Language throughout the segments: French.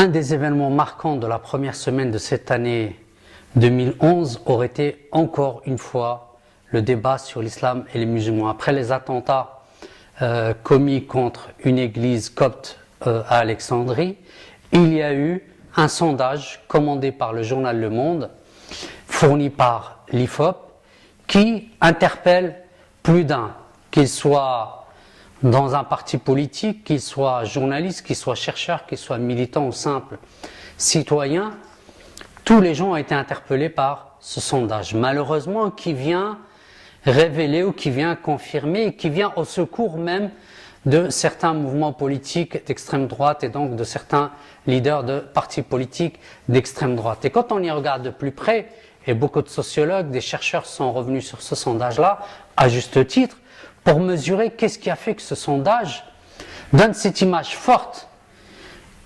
un des événements marquants de la première semaine de cette année 2011 aurait été encore une fois le débat sur l'islam et les musulmans. Après les attentats commis contre une église copte à Alexandrie, il y a eu un sondage commandé par le journal Le Monde, fourni par l'IFOP, qui interpelle plus d'un, qu'il soit dans un parti politique, qu'il soit journaliste, qu'il soit chercheur, qu'il soit militant ou simple citoyen. Tous les gens ont été interpellés par ce sondage, malheureusement, qui vient révéler ou qui vient confirmer et qui vient au secours même de certains mouvements politiques d'extrême droite et donc de certains leaders de partis politiques d'extrême droite. Et quand on y regarde de plus près, et beaucoup de sociologues, des chercheurs sont revenus sur ce sondage-là, à juste titre, pour mesurer qu'est-ce qui a fait que ce sondage donne cette image forte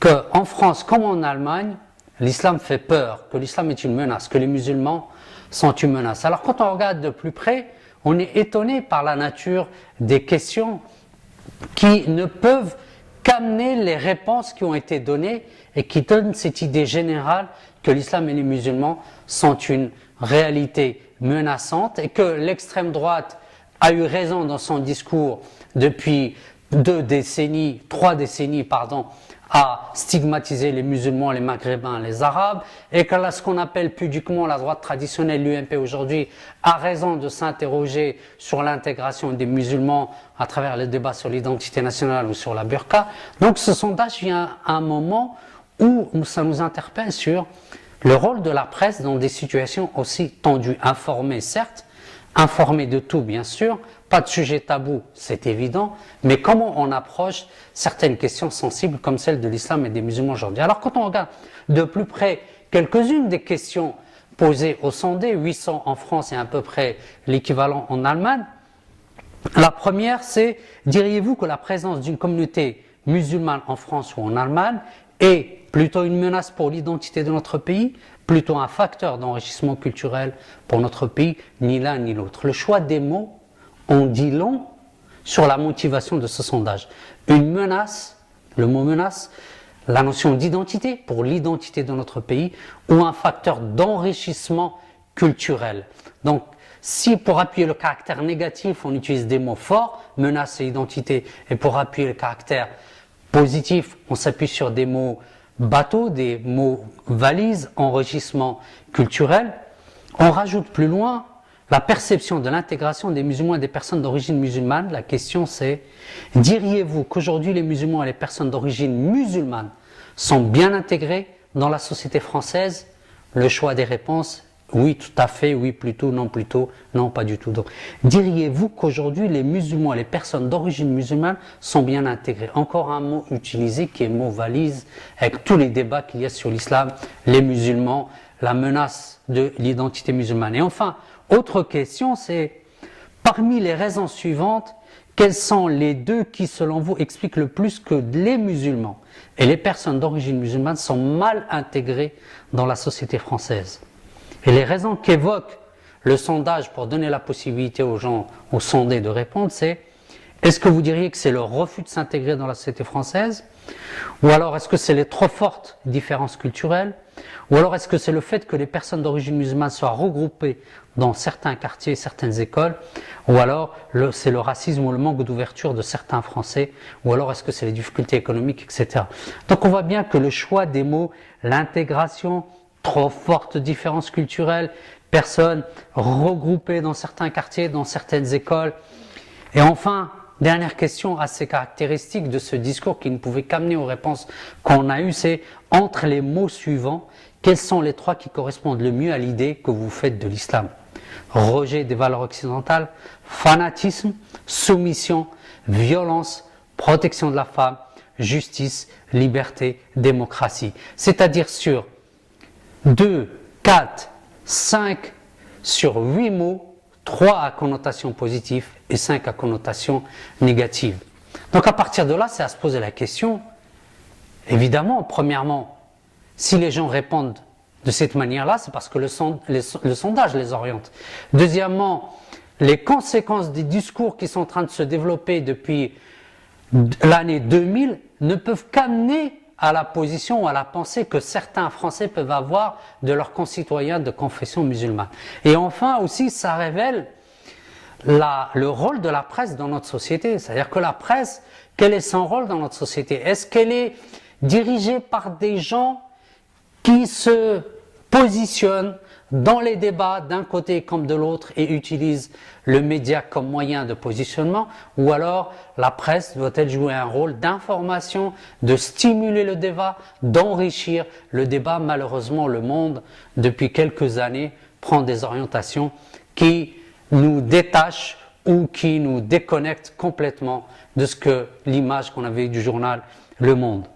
qu'en France comme en Allemagne, l'islam fait peur, que l'islam est une menace, que les musulmans sont une menace. Alors quand on regarde de plus près, on est étonné par la nature des questions qui ne peuvent qu'amener les réponses qui ont été données et qui donnent cette idée générale que l'islam et les musulmans sont une réalité menaçante et que l'extrême droite a eu raison dans son discours depuis 3 décennies, à stigmatiser les musulmans, les maghrébins, les arabes, et que là, ce qu'on appelle pudiquement la droite traditionnelle, l'UMP aujourd'hui, a raison de s'interroger sur l'intégration des musulmans à travers le débat sur l'identité nationale ou sur la burqa. Donc ce sondage vient à un moment où ça nous interpelle sur le rôle de la presse dans des situations aussi tendues, informée certes, informée de tout bien sûr, pas de sujet tabou, c'est évident, mais comment on approche certaines questions sensibles comme celle de l'islam et des musulmans aujourd'hui. Alors quand on regarde de plus près quelques-unes des questions posées au sondé, 800 en France et à peu près l'équivalent en Allemagne, la première c'est, diriez-vous que la présence d'une communauté musulmane en France ou en Allemagne est plutôt une menace pour l'identité de notre pays, plutôt un facteur d'enrichissement culturel pour notre pays, ni l'un ni l'autre. Le choix des mots en dit long sur la motivation de ce sondage. Une menace, le mot menace, la notion d'identité pour l'identité de notre pays, ou un facteur d'enrichissement culturel. Donc, si pour appuyer le caractère négatif, on utilise des mots forts, menace et identité, et pour appuyer le caractère positif, on s'appuie sur des mots bateaux, des mots valises, enrichissement culturel. On rajoute plus loin la perception de l'intégration des musulmans et des personnes d'origine musulmane. La question c'est, diriez-vous qu'aujourd'hui les musulmans et les personnes d'origine musulmane sont bien intégrés dans la société française? Le choix des réponses, oui tout à fait, oui plutôt, non pas du tout. Donc, diriez-vous qu'aujourd'hui les musulmans et les personnes d'origine musulmane sont bien intégrés? Encore un mot utilisé qui est mot valise avec tous les débats qu'il y a sur l'islam, les musulmans, la menace de l'identité musulmane. Et enfin, autre question, c'est parmi les raisons suivantes, quelles sont les deux qui, selon vous, expliquent le plus que les musulmans et les personnes d'origine musulmane sont mal intégrées dans la société française? Et les raisons qu'évoque le sondage pour donner la possibilité aux gens, aux sondés de répondre, c'est est-ce que vous diriez que c'est le refus de s'intégrer dans la société française? Ou alors est-ce que c'est les trop fortes différences culturelles? Ou alors est-ce que c'est le fait que les personnes d'origine musulmane soient regroupées dans certains quartiers, certaines écoles? Ou alors c'est le racisme ou le manque d'ouverture de certains Français? Ou alors est-ce que c'est les difficultés économiques, etc. Donc on voit bien que le choix des mots, l'intégration, trop fortes différences culturelles, personnes regroupées dans certains quartiers, dans certaines écoles. Et enfin, dernière question assez caractéristique de ce discours qui ne pouvait qu'amener aux réponses qu'on a eues, c'est entre les mots suivants, quels sont les trois qui correspondent le mieux à l'idée que vous faites de l'islam? Rejet des valeurs occidentales, fanatisme, soumission, violence, protection de la femme, justice, liberté, démocratie. C'est-à-dire sur 2, 4, 5 sur 8 mots, 3 à connotation positive et 5 à connotation négative. Donc à partir de là, c'est à se poser la question, évidemment, premièrement, si les gens répondent de cette manière-là, c'est parce que le sondage les oriente. Deuxièmement, les conséquences des discours qui sont en train de se développer depuis l'année 2000 ne peuvent qu'amener à la position ou à la pensée que certains Français peuvent avoir de leurs concitoyens de confession musulmane. Et enfin aussi, ça révèle le rôle de la presse dans notre société. C'est-à-dire que la presse, quel est son rôle dans notre société? Est-ce qu'elle est dirigée par des gens qui se positionnent dans les débats d'un côté comme de l'autre et utilisent le média comme moyen de positionnement, ou alors la presse doit-elle jouer un rôle d'information, de stimuler le débat, d'enrichir le débat? Malheureusement, le monde, depuis quelques années, prend des orientations qui nous détachent ou qui nous déconnectent complètement de ce que l'image qu'on avait du journal Le Monde.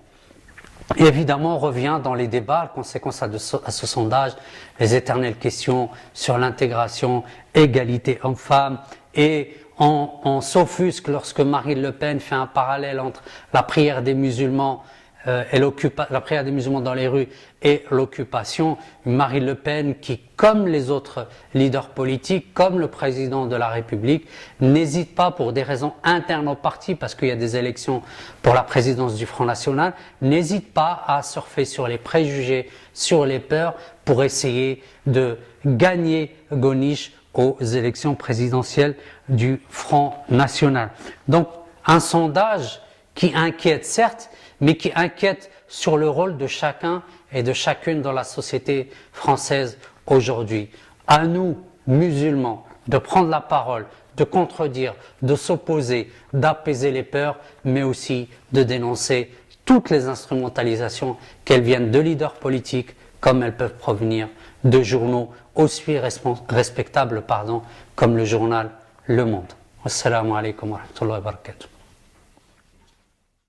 Et évidemment, on revient dans les débats, la conséquence à ce sondage, les éternelles questions sur l'intégration, égalité hommes-femmes, et on s'offusque lorsque Marine Le Pen fait un parallèle entre la prière des musulmans la prière des musulmans dans les rues et l'occupation. Marine Le Pen qui, comme les autres leaders politiques, comme le président de la République, n'hésite pas pour des raisons internes au parti, parce qu'il y a des élections pour la présidence du Front National, n'hésite pas à surfer sur les préjugés, sur les peurs, pour essayer de gagner Goniche aux élections présidentielles du Front National. Donc un sondage qui inquiète certes, mais qui inquiète sur le rôle de chacun et de chacune dans la société française aujourd'hui. À nous, musulmans, de prendre la parole, de contredire, de s'opposer, d'apaiser les peurs, mais aussi de dénoncer toutes les instrumentalisations, qu'elles viennent de leaders politiques, comme elles peuvent provenir de journaux aussi respectables comme le journal Le Monde. Assalamu alaikum wa rahmatullahi wa barakatuh.